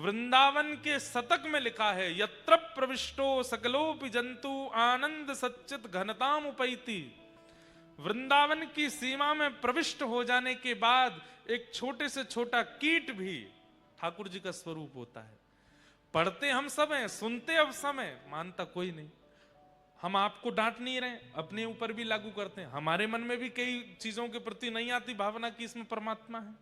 वृंदावन के शतक में लिखा है, यत्र प्रविष्टो सकलोपि जंतु आनंद सच्चित घनताम उपैति। वृंदावन की सीमा में प्रविष्ट हो जाने के बाद एक छोटे से छोटा कीट भी ठाकुर जी का स्वरूप होता है। पढ़ते हम सब हैं, सुनते अब सब हैं, मानता कोई नहीं। हम आपको डांट नहीं रहे, अपने ऊपर भी लागू करते हैं। हमारे मन में भी कई चीजों के प्रति नहीं आती भावना कि इसमें परमात्मा है।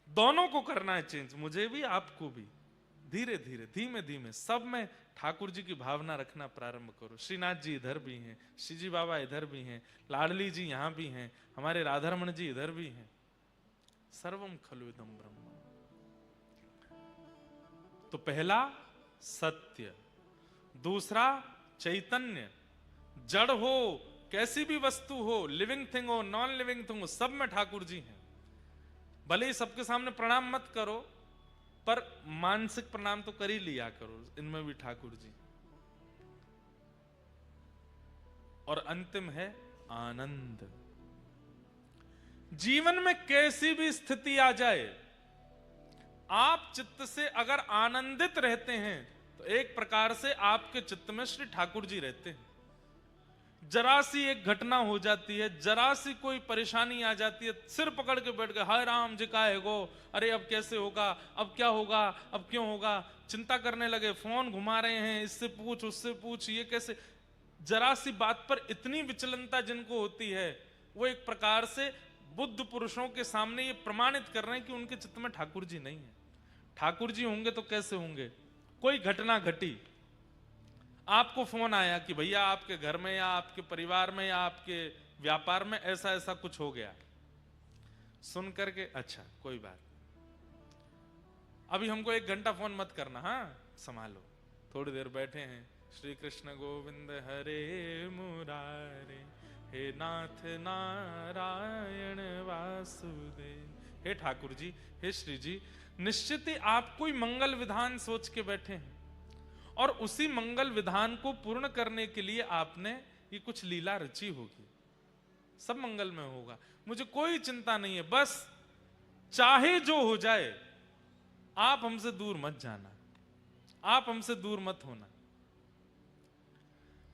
दोनों को करना है चेंज, मुझे भी आपको भी। धीरे धीरे धीमे धीमे सब में ठाकुर जी की भावना रखना प्रारंभ करो। श्रीनाथ जी इधर भी हैं, श्रीजी बाबा इधर भी हैं, लाडली जी यहां भी हैं, हमारे राधारमण जी इधर भी हैं। सर्वम खलु इदं ब्रह्म। तो पहला सत्य, दूसरा चैतन्य। जड़ हो, कैसी भी वस्तु हो, लिविंग थिंग हो, नॉन लिविंग थिंग हो, सब में ठाकुर जी हैं। भले ही सबके सामने प्रणाम मत करो, पर मानसिक प्रणाम तो कर ही लिया करो, इनमें भी ठाकुर जी। और अंतिम है आनंद। जीवन में कैसी भी स्थिति आ जाए, आप चित्त से अगर आनंदित रहते हैं तो एक प्रकार से आपके चित्त में श्री ठाकुर जी रहते हैं। जरा सी एक घटना हो जाती है, जरा सी कोई परेशानी आ जाती है, सिर पकड़ के बैठ गए, हाय राम जी का है गो, अरे अब कैसे होगा, अब क्या होगा, अब क्यों होगा, चिंता करने लगे, फोन घुमा रहे हैं, इससे पूछ उससे पूछ, ये कैसे। जरा सी बात पर इतनी विचलनता जिनको होती है, वो एक प्रकार से बुद्ध पुरुषों के सामने ये प्रमाणित कर रहे हैं कि उनके चित्त में ठाकुर जी नहीं है। ठाकुर जी होंगे तो कैसे होंगे। कोई घटना घटी, आपको फोन आया कि भैया आपके घर में या आपके परिवार में या आपके व्यापार में ऐसा ऐसा कुछ हो गया। सुन करके अच्छा कोई बात, अभी हमको 1 घंटा फोन मत करना, हाँ संभालो, थोड़ी देर बैठे हैं, श्री कृष्ण गोविंद हरे मुरारे, हे नाथ नारायण वासुदेव। हे ठाकुर जी, हे श्री जी, निश्चित ही आप कोई मंगल विधान सोच के बैठे हैं और उसी मंगल विधान को पूर्ण करने के लिए आपने ये कुछ लीला रची होगी। सब मंगल में होगा, मुझे कोई चिंता नहीं है, बस चाहे जो हो जाए आप हमसे दूर मत जाना, आप हमसे दूर मत होना।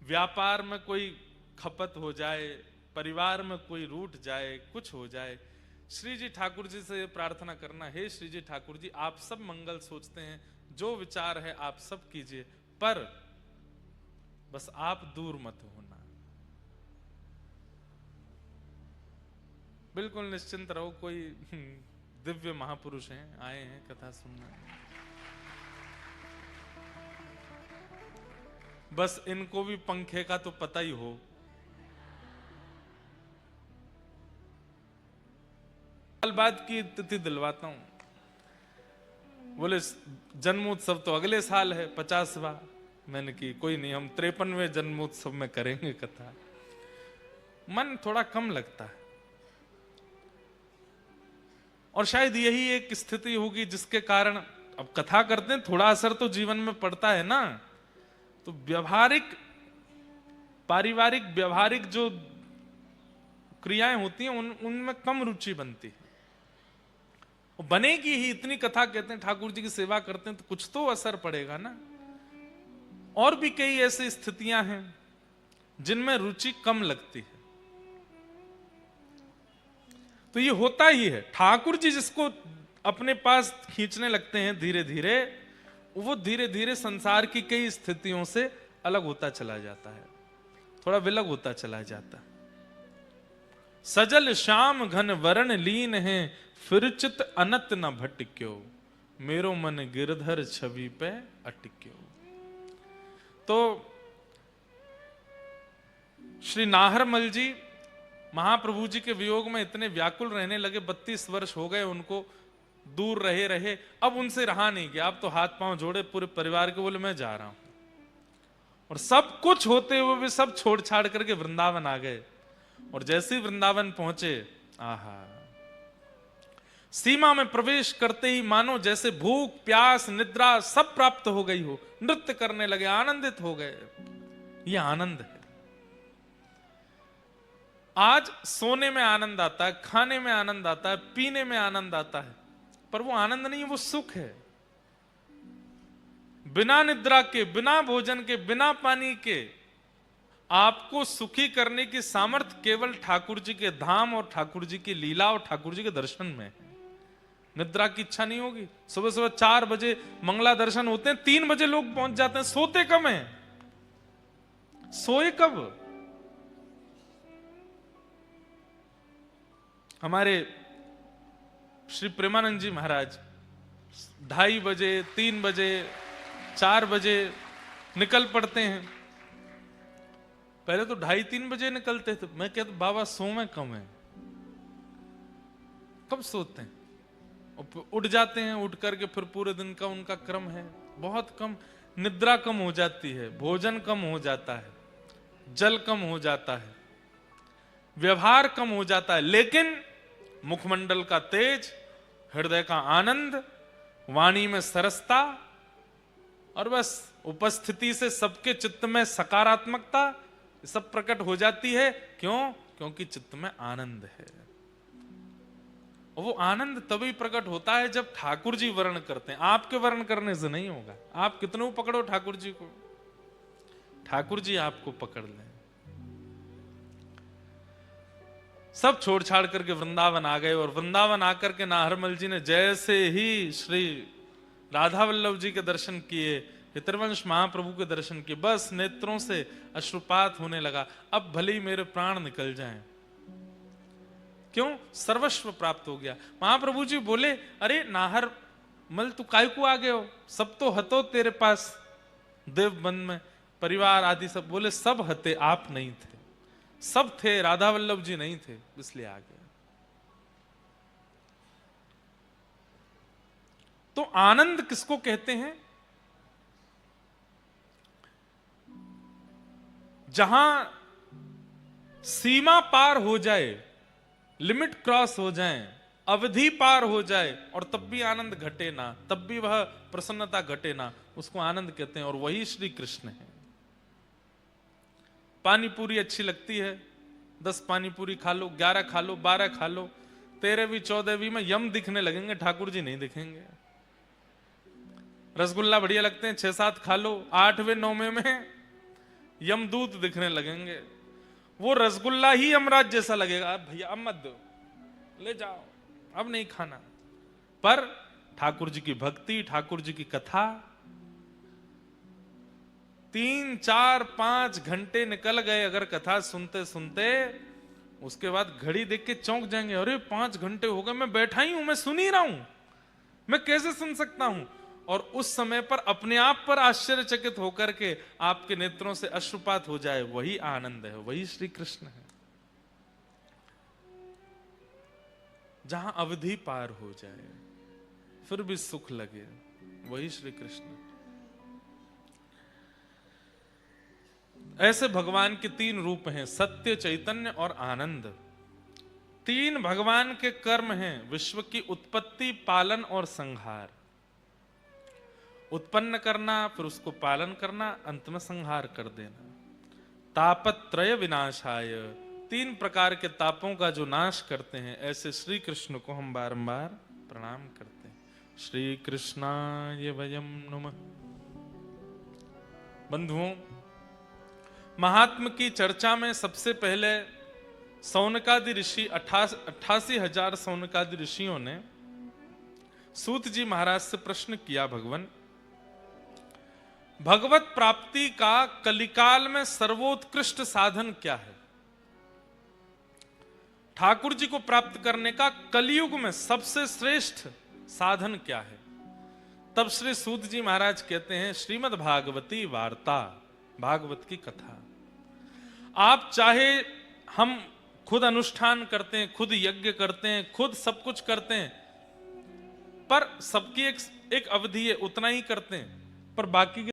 व्यापार में कोई खपत हो जाए, परिवार में कोई रूठ जाए, कुछ हो जाए, श्री जी ठाकुर जी से प्रार्थना करना, हे श्री जी ठाकुर जी, आप सब मंगल सोचते हैं, जो विचार है आप सब कीजिए, पर बस आप दूर मत होना। बिल्कुल निश्चिंत रहो, कोई दिव्य महापुरुष हैं, आए हैं कथा सुनना, बस इनको भी पंखे का तो पता ही हो। साल बाद की तिथि दिलवाता हूं। बोले जन्मोत्सव तो अगले साल है 50वां। मैंने की कोई नहीं, हम 53वें जन्मोत्सव में करेंगे कथा। मन थोड़ा कम लगता है और शायद यही एक स्थिति होगी जिसके कारण अब कथा करते हैं, थोड़ा असर तो जीवन में पड़ता है ना, तो व्यवहारिक पारिवारिक व्यवहारिक जो क्रियाएं होती हैं उनमें कम रुचि बनती है। बनेगी ही, इतनी कथा कहते हैं, ठाकुर जी की सेवा करते हैं तो कुछ तो असर पड़ेगा ना। और भी कई ऐसी स्थितियां हैं जिनमें रुचि कम लगती है, तो ये होता ही है। ठाकुर जी जिसको अपने पास खींचने लगते हैं धीरे धीरे, वो धीरे धीरे संसार की कई स्थितियों से अलग होता चला जाता है, थोड़ा विलग होता चला जाता है। सजल श्याम घन वरण लीन है, फिर चित अनत न भटक्यो, मेरो मन गिरधर छवि पे अटक्यो। तो श्री नाहरमल जी महाप्रभु जी के वियोग में इतने व्याकुल रहने लगे, 32 वर्ष हो गए उनको दूर रहे रहे, अब उनसे रहा नहीं गया। अब तो हाथ पांव जोड़े पूरे परिवार के, बोले मैं जा रहा हूं। और सब कुछ होते हुए भी सब छोड़ छाड़ करके वृंदावन आ गए। और जैसे ही वृंदावन पहुंचे, आहा, सीमा में प्रवेश करते ही मानो जैसे भूख प्यास निद्रा सब प्राप्त हो गई हो, नृत्य करने लगे, आनंदित हो गए। ये आनंद है। आज सोने में आनंद आता है, खाने में आनंद आता है, पीने में आनंद आता है, पर वो आनंद नहीं, वो सुख है। बिना निद्रा के, बिना भोजन के, बिना पानी के आपको सुखी करने की सामर्थ्य केवल ठाकुर जी के धाम और ठाकुर जी की लीला और ठाकुर जी के दर्शन में है। निद्रा की इच्छा नहीं होगी। सुबह सुबह 4 बजे मंगला दर्शन होते हैं, 3 बजे लोग पहुंच जाते हैं। सोते कब हैं? सोए कब? हमारे श्री प्रेमानंद जी महाराज 2:30 बजे, 3 बजे, 4 बजे निकल पड़ते हैं। पहले तो 2:30-3 बजे निकलते थे। मैं कहता बाबा सोए कम है, कब सोते हैं? उठ जाते हैं, उठ करके फिर पूरे दिन का उनका क्रम है बहुत कम। निद्रा कम हो जाती है, भोजन कम हो जाता है, जल कम हो जाता है, व्यवहार कम हो जाता है, लेकिन मुखमंडल का तेज, हृदय का आनंद, वाणी में सरसता और बस उपस्थिति से सबके चित्त में सकारात्मकता सब प्रकट हो जाती है। क्यों? क्योंकि चित्त में आनंद है। और वो आनंद तभी प्रकट होता है जब ठाकुर जी वर्ण करते हैं। आपके वर्ण करने से नहीं होगा। आप कितनों पकड़ो ठाकुर जी को, ठाकुर जी आपको पकड़ लें। सब छोड़ छाड़ करके वृंदावन आ गए और वृंदावन आकर के नाहरमल जी ने जैसे ही श्री राधा वल्लभ जी के दर्शन किए, पितृवंश महाप्रभु के दर्शन किए, बस नेत्रों से अश्रुपात होने लगा। अब भले ही मेरे प्राण निकल जाएं। क्यों? सर्वस्व प्राप्त हो गया। महाप्रभु जी बोले, अरे नाहरमल तू काय को आ गए हो? सब तो हतो तेरे पास देव बंद में, परिवार आदि सब। बोले सब हते, आप नहीं थे। सब थे, राधा वल्लभ जी नहीं थे, इसलिए आ गया। तो आनंद किसको कहते हैं? जहां सीमा पार हो जाए, लिमिट क्रॉस हो जाए, अवधि पार हो जाए और तब भी आनंद घटे ना, तब भी वह प्रसन्नता घटे ना, उसको आनंद कहते हैं। और वही श्री कृष्ण है। पानी पूरी अच्छी लगती है, 10 पानी पूरी खा लो, 11 खा लो, 12 खा लो, 13वीं 14वीं में यम दिखने लगेंगे, ठाकुर जी नहीं दिखेंगे। रसगुल्ला बढ़िया लगते हैं, 6-7 खा लो, 8वें 9वें में यमदूत दिखने लगेंगे। वो रसगुल्ला ही यमराज जैसा लगेगा। भैया अब मत दो, ले जाओ, अब नहीं खाना। पर ठाकुर जी की भक्ति, ठाकुर जी की कथा, 3, 4, 5 घंटे निकल गए अगर कथा सुनते सुनते, उसके बाद घड़ी देख के चौंक जाएंगे, अरे 5 घंटे हो गए, मैं बैठा ही हूं, मैं सुन ही रहा हूं, मैं कैसे सुन सकता हूं? और उस समय पर अपने आप पर आश्चर्यचकित होकर के आपके नेत्रों से अश्रुपात हो जाए, वही आनंद है, वही श्री कृष्ण है। जहां अवधि पार हो जाए फिर भी सुख लगे, वही श्री कृष्ण। ऐसे भगवान के 3 रूप हैं, सत्य, चैतन्य और आनंद। 3 भगवान के कर्म हैं, विश्व की उत्पत्ति, पालन और संहार। उत्पन्न करना, फिर उसको पालन करना, अंत में संहार कर देना। तापत्रय विनाशाय, 3 प्रकार के तापों का जो नाश करते हैं, ऐसे श्री कृष्ण को हम बारंबार प्रणाम करते हैं। श्री कृष्णाय वयम नमः। बंधुओं, महात्म की चर्चा में सबसे पहले सौनकादि ऋषि 88,000 सौनकादि ऋषियों ने सूत जी महाराज से प्रश्न किया, भगवान भगवत प्राप्ति का कलिकाल में सर्वोत्कृष्ट साधन क्या है? ठाकुर जी को प्राप्त करने का कलयुग में सबसे श्रेष्ठ साधन क्या है? तब श्री सूत जी महाराज कहते हैं, श्रीमद् भागवती वार्ता, भागवत की कथा। आप चाहे हम खुद अनुष्ठान करते हैं, खुद यज्ञ करते हैं, खुद सब कुछ करते हैं, पर सबकी एक अवधि है, उतना ही करते हैं, पर बाकी